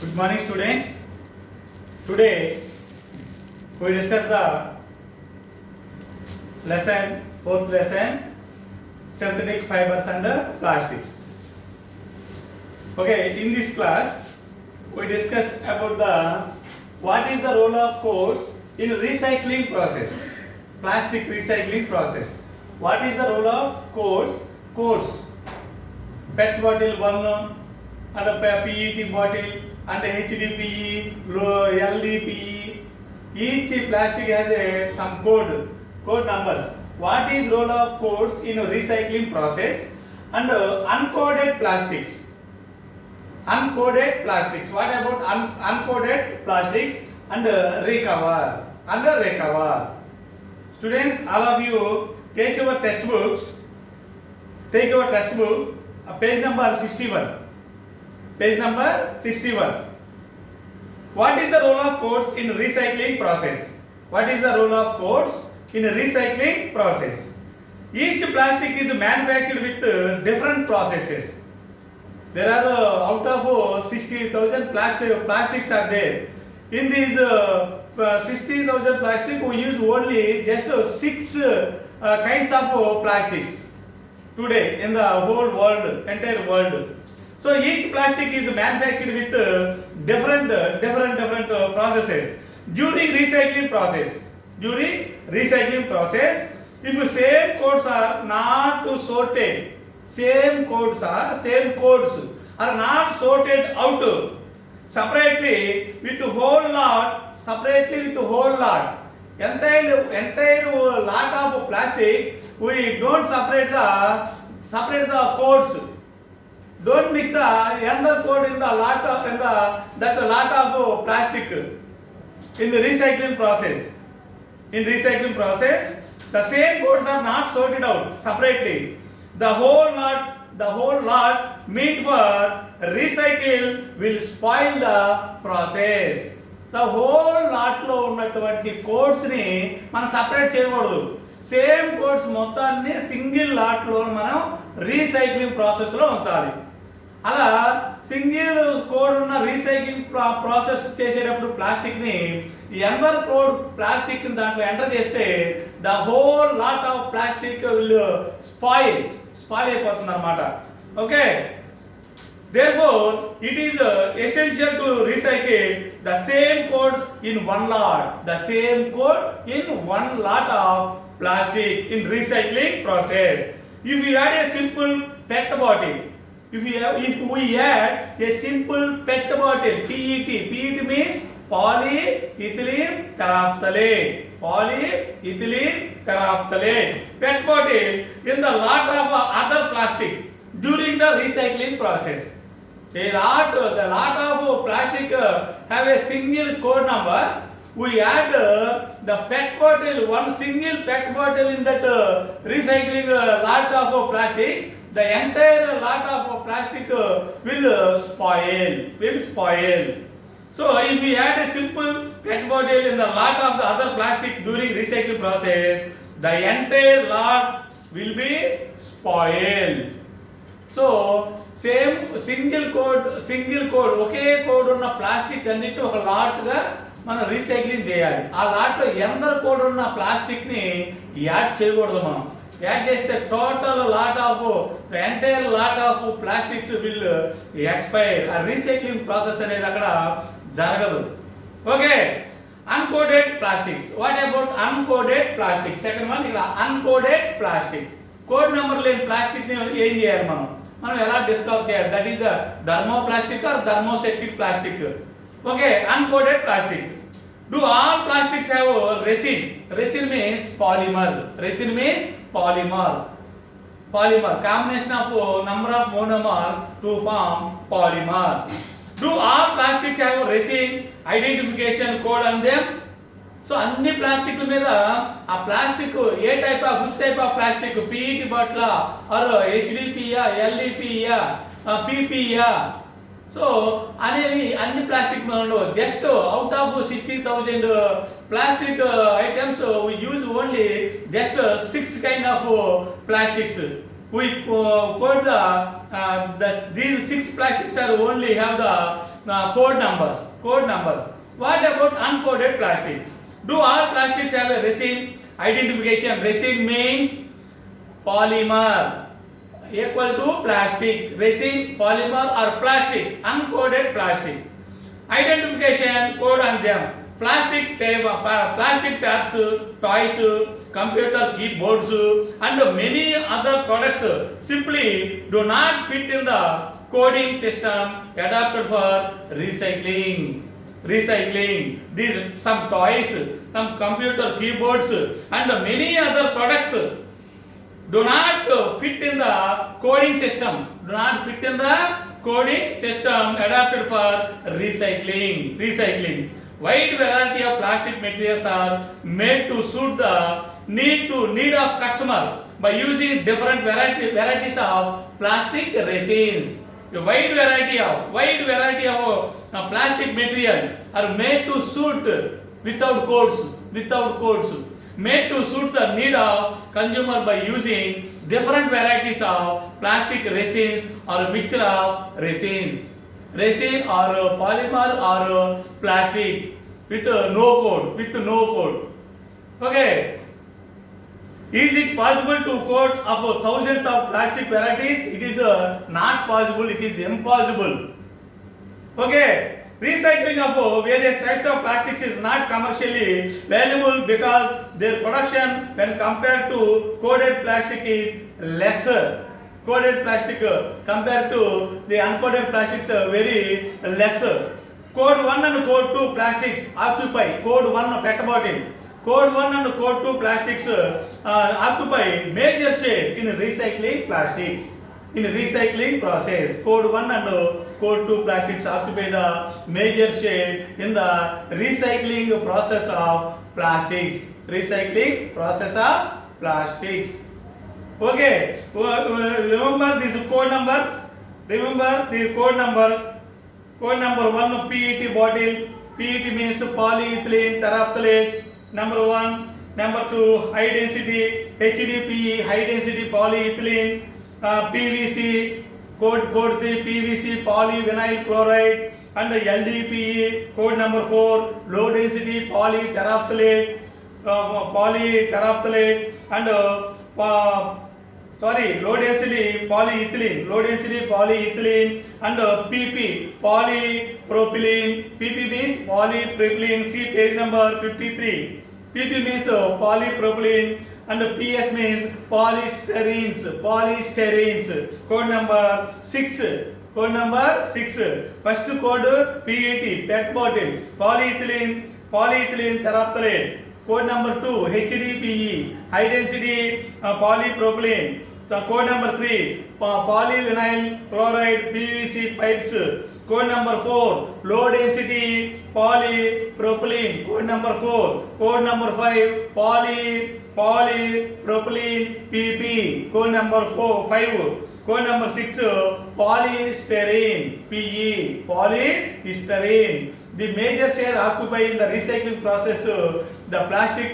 Good morning, students. Today we discuss the fourth lesson, synthetic fibers and plastics. Okay, in this class we discuss about what is the role of coats in recycling process, plastic recycling process. What is the role of coats? PET bottle 1 and a PET bottle and HDPE, LDPE. Each plastic has some code numbers. What is role of codes in recycling process? And uncoded plastics. Uncoded plastics. What about uncoded plastics and recover? Students, all of you take your textbooks. Take your textbook, page number 61. Page number 61. What is the role of codes in recycling process? What is the role of codes in recycling process? Each plastic is manufactured with different processes. There are out of 60,000 plastics are there. In these 60,000 plastic, we use only just 6 kinds of plastics today in the whole world, entire world. So each plastic is manufactured with different processes. During recycling process, if same codes are not sorted, same codes are not sorted out separately with whole lot, entire lot of plastic, we don't separate the codes. Don't mix the other code in the lot of plastic in the recycling process. In recycling process, the same codes are not sorted out separately. The whole lot meant for recycle will spoil the process. The whole lot లో ఉన్నటువంటి codes ని మనం separate చేయకూడదు. Same codes మొత్తాన్ని single lot లో మనం recycling process లో ఉంచాలి. అలా సింగిల్ కోడ్ ఉన్న రీసైక్లింగ్ ప్రాసెస్ చేసేటప్పుడు ప్లాస్టిక్ ని ఎంటర్ కోడ్ ప్లాస్టిక్ దాంట్లో ఎంటర్ చేస్తే the whole lot of plastic will spoil అయిపోతుంది అన్నమాట. Okay, therefore it is essential to recycle the same codes in one lot of plastic in recycling process. If we add a simple PET bottle, if we add a simple PET bottle, PET means polyethylene terephthalate, PET bottle in the lot of other plastic during the recycling process. The lot of plastic have a single code number. We add the PET bottle, one single PET bottle in that recycling lot of plastics. The entire lot of plastic will spoil. So if we add a simple PET bottle in the lot of the other plastic during recycling process, the entire lot will be spoiled. So same single code okay code ఉన్న plastic అన్నిటిని ఒక lot గా మనం recycling చేయాలి. ఆ lot లో ఎందరు code ఉన్న ప్లాస్టిక్ ని యాడ్ చేయకూడదు. మనం యాడ్ చేస్తే total entire lot of plastics will expire. ఆ రీసైక్లింగ్ ప్రాసెస్ అనేది అక్కడ జరగదు. Okay, uncoded plastics. What about uncoded plastic? Second one ఇక్కడ అన్కోడెడ్ ప్లాస్టిక్. కోడ్ నెంబర్ లేని ప్లాస్టిక్ ని ఏం చేయాలి మనం ఎలా డిస్కవర్ చేయాలి? That is thermoplastic or thermosetting plastic. Okay, uncoded plastic. Do all plastics have resin? Resin means polymer. Combination of number of monomers to form polymer. Do all plastics have resin identification code on them? So అన్ని ప్లాస్టిక్ల మీద ఆ plastic ఏ type of plastic, PET bottle or హెచ్డిపియా, ఎల్డిపియా, పిపియా, so అనేవి అన్ని ప్లాస్టిక్ మీద ఉండవు. Just out of 60,000 plastic items we use only just 6 kind of plastics. We put these 6 plastics are only have the code numbers. Code numbers. What about uncoded plastic? Do all plastics have a resin identification? Resin means polymer equal to plastic. Resin, polymer or plastic. Uncoded plastic. Identification code on them. Plastic tabs, toys, computer keyboards and many other products simply do not fit in the coding system adapted for recycling. These some toys, some computer keyboards and many other products do not fit in the coding system. Adapted for recycling. Wide variety of plastic materials are made to suit the need of customer by using different varieties of plastic resins. A wide variety of plastic material are made to suit without codes. Made to suit the need of consumer by using different varieties of plastic resins or mixture of resins. Resin or polymer or plastic with no code. Okay. Is it possible to code of thousands of plastic varieties? It is not possible. It is impossible. Okay. Recycling of various types of plastics is not commercially valuable because their production when compared to coded plastic is lesser. Coded plastic compared to the uncoded plastics are very lesser. Code 1 and code 2 plastics occupy code 1 pet bottle. Code 1 and code 2 plastics occupy major share in recycling plastics. In recycling process, code 1 and code 2 plastics occupy the major share in the recycling process of plastics. Okay, remember these code numbers. Code number 1 PET bottle. PET means polyethylene terephthalate. Number 1. Number 2 high density HDPE, high density polyethylene. PVC code 3 PVC polyvinyl chloride and LDPE code number 4 low density polyterephthalate and low density polyethylene and PP polypropylene. PP means polypropylene. See page number 53. PP means polypropylene and PS means polysterenes. Code number 6. First code PET pet bottle polyethylene terephthalate. Code number 2 HDPE high density polypropylene. Code number 3 polyvinyl chloride PVC pipes. Code number 4 low density polypropylene. Code number 4. Code number 5 polypropylene PP. Code number 5. Code number 6 polystyrene PE. Polystyrene. The major share occupied in the recycling process. The plastic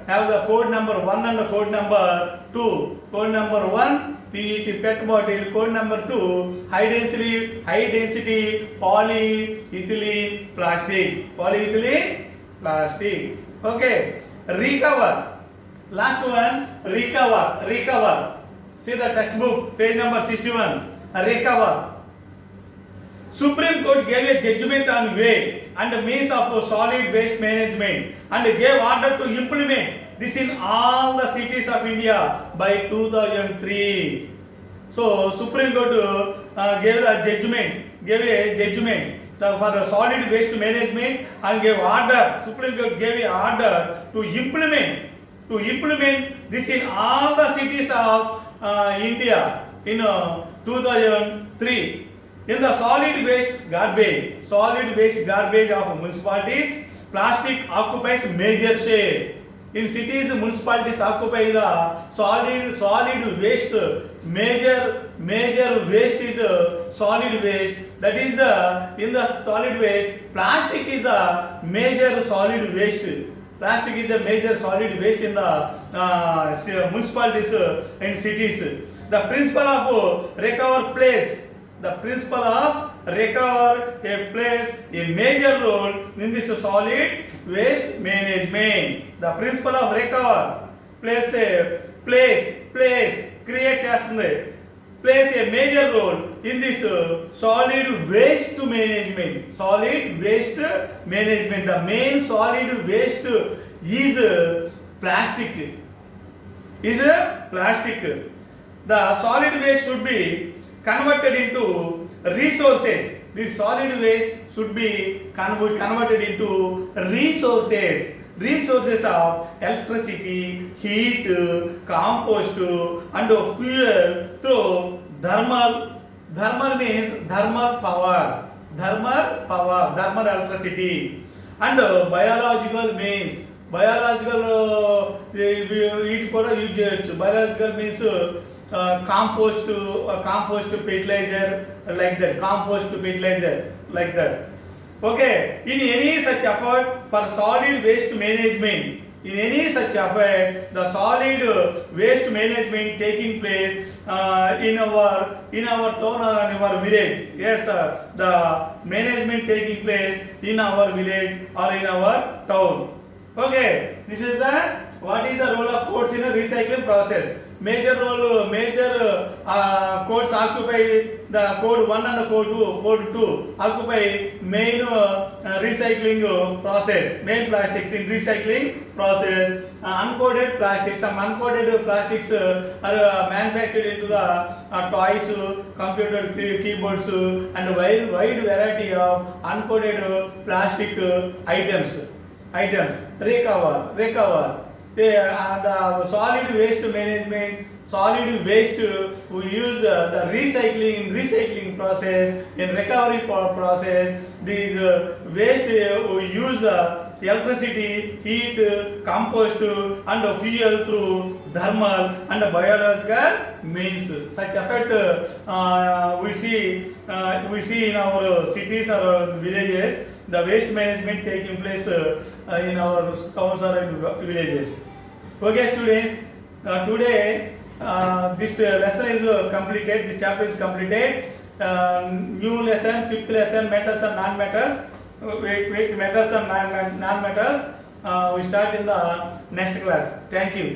have the code number 1 and code number 2. Code number 1 PET pet bottle. Code number 2 high density polyethylene plastic. Okay. Recover. Last one. Recover. See the textbook page number 61. Recover. Supreme Court gave a judgment on way and means of solid waste management and gave order to implement this in all the cities of India by 2003. So Supreme Court gave a judgment for the solid waste management and gave order. Supreme Court gave an order to implement this in all the cities of India in 2003. In the solid waste garbage of municipalities, plastic occupies major share. In cities, municipalities occupy the solid waste. Major waste is solid waste. That is in the solid waste, plastic is the major solid waste. Plastic is the major solid waste in the municipalities and cities. The principle of recover place. The principle of recover plays a major role in this solid waste management. The principle of recover create చేస్తుంది, plays a major role in this solid waste management. Solid waste management. The main solid waste is plastic. The solid waste should be converted into resources. This solid waste should be converted into resources of electricity, heat, compost and fuel through thermal means thermal electricity, and biological means biological heat కూడా use చేయొచ్చు. Biological means compost fertilizer like that. Okay, in any such effort for solid waste management, the solid waste management taking place in our town or in our village. Yes, the management taking place in our village or in our town. Okay, this is what is the role of codes in a recycling process. Major codes occupy the code 1 and code 2 occupy main recycling process, main plastics in recycling process. Uncoded plastics, some uncoded plastics are manufactured into the toys, computer keyboards and wide variety of uncoded plastic items. Recover. The solid waste management, solid waste we use the recycling process, in recovery process. These waste we use electricity, heat, compost and fuel through thermal and biological means. Such effect we see in our cities or villages. The waste management taking place in our towns or in villages. Okay students, today this lesson is completed, this chapter is completed. New lesson, 5th lesson, metals and non-metals. Metals and non-metals we start in the next class. Thank you.